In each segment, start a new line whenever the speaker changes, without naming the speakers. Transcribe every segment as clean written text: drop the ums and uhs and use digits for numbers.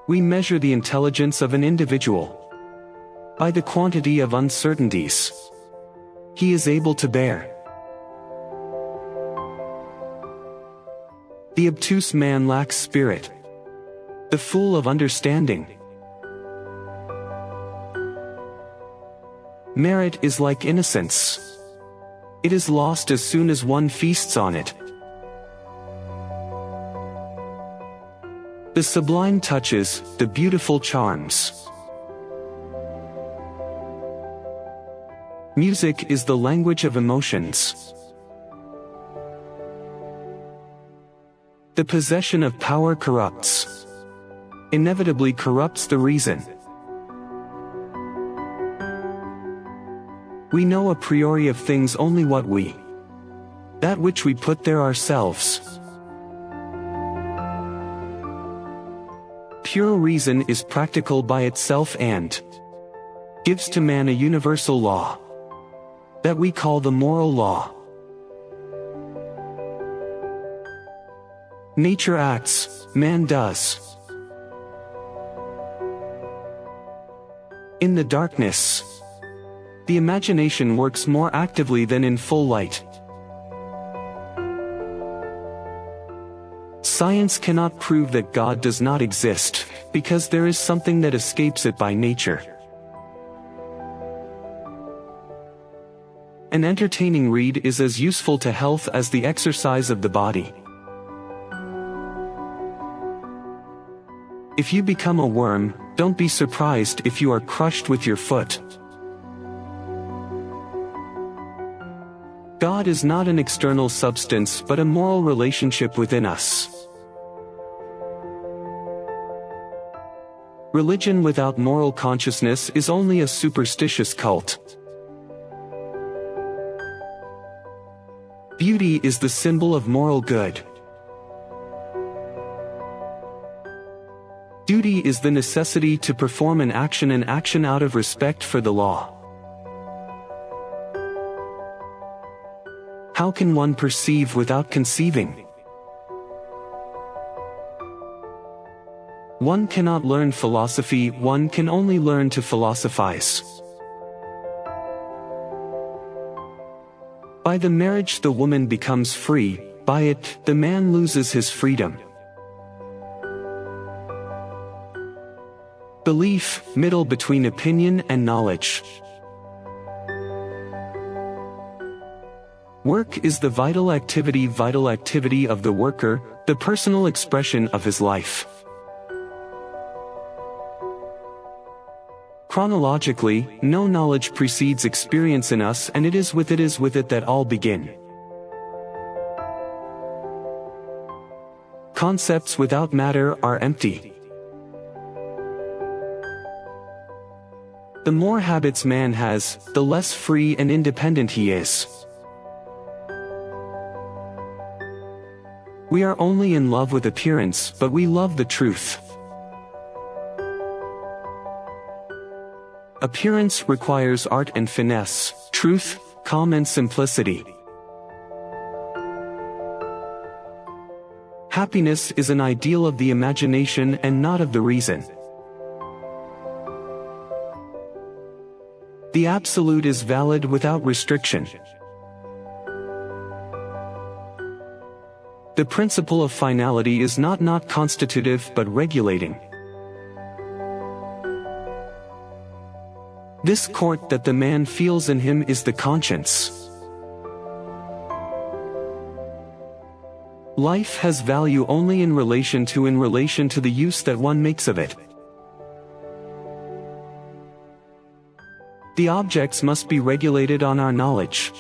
We measure the intelligence of an individual by the quantity of uncertainties he is able to bear. The obtuse man lacks spirit, the fool of understanding. Merit is like innocence. It is lost as soon as one feasts on it. The sublime touches, the beautiful charms. Music is the language of emotions. The possession of power corrupts, inevitably corrupts the reason. We know a priori of things only that which we put there ourselves. Pure reason is practical by itself and gives to man a universal law that we call the moral law. Nature acts, man does. In the darkness, the imagination works more actively than in full light. Science cannot prove that God does not exist, because there is something that escapes it by nature. An entertaining read is as useful to health as the exercise of the body. If you become a worm, don't be surprised if you are crushed with your foot. God is not an external substance but a moral relationship within us. Religion without moral consciousness is only a superstitious cult. Beauty is the symbol of moral good. Duty is the necessity to perform an action out of respect for the law. How can one perceive without conceiving? One cannot learn philosophy, one can only learn to philosophize. By the marriage the woman becomes free, by it, the man loses his freedom. Belief, middle between opinion and knowledge. Work is the vital activity of the worker, the personal expression of his life. Chronologically, no knowledge precedes experience in us, and it is with it that all begin. Concepts without matter are empty. The more habits man has, the less free and independent he is. We are only in love with appearance, but we love the truth. Appearance requires art and finesse, truth, calm and simplicity. Happiness is an ideal of the imagination and not of the reason. The absolute is valid without restriction. The principle of finality is not constitutive but regulating. This court that the man feels in him is the conscience. Life has value only in relation to the use that one makes of it. The objects must be regulated on our knowledge.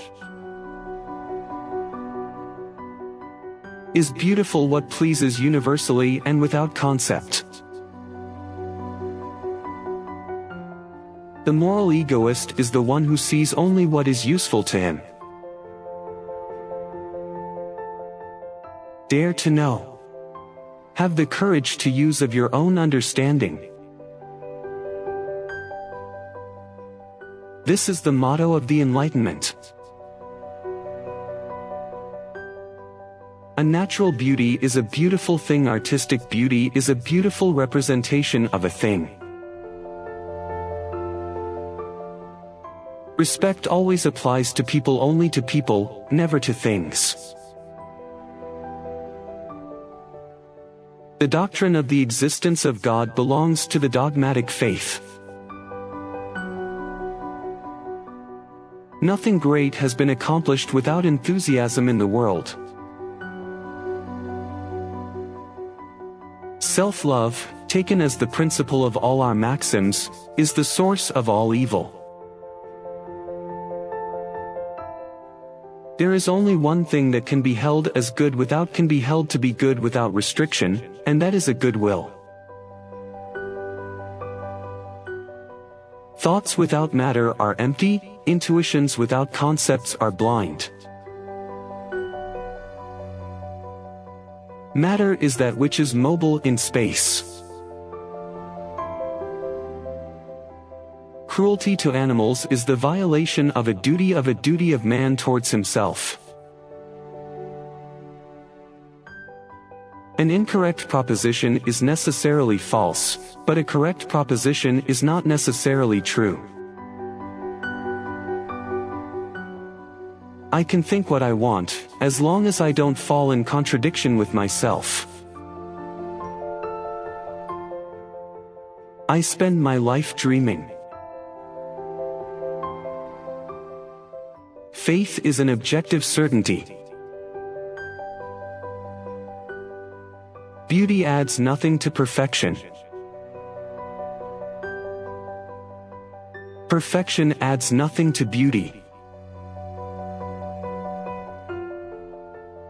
Is beautiful what pleases universally and without concept? The moral egoist is the one who sees only what is useful to him. Dare to know. Have the courage to use of your own understanding. This is the motto of the Enlightenment. A natural beauty is a beautiful thing. Artistic beauty is a beautiful representation of a thing. Respect always applies to people, only to people, never to things. The doctrine of the existence of God belongs to the dogmatic faith. Nothing great has been accomplished without enthusiasm in the world. Self-love, taken as the principle of all our maxims, is the source of all evil. There is only one thing that can be held as good can be held to be good without restriction, and that is a good will. Thoughts without matter are empty, intuitions without concepts are blind. Matter is that which is mobile in space. Cruelty to animals is the violation of a duty of man towards himself. An incorrect proposition is necessarily false, but a correct proposition is not necessarily true. I can think what I want, as long as I don't fall in contradiction with myself. I spend my life dreaming. Faith is an objective certainty. Beauty adds nothing to perfection. Perfection adds nothing to beauty.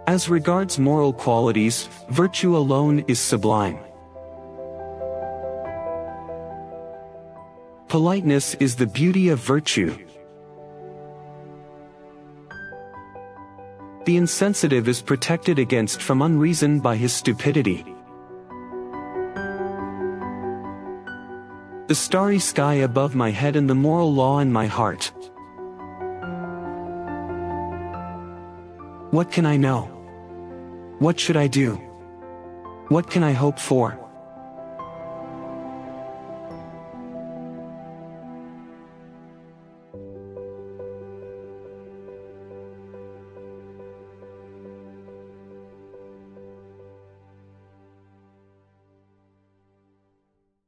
As regards moral qualities, virtue alone is sublime. Politeness is the beauty of virtue. The insensitive is protected against from unreason by his stupidity. The starry sky above my head and the moral law in my heart. What can I know? What should I do? What can I hope for?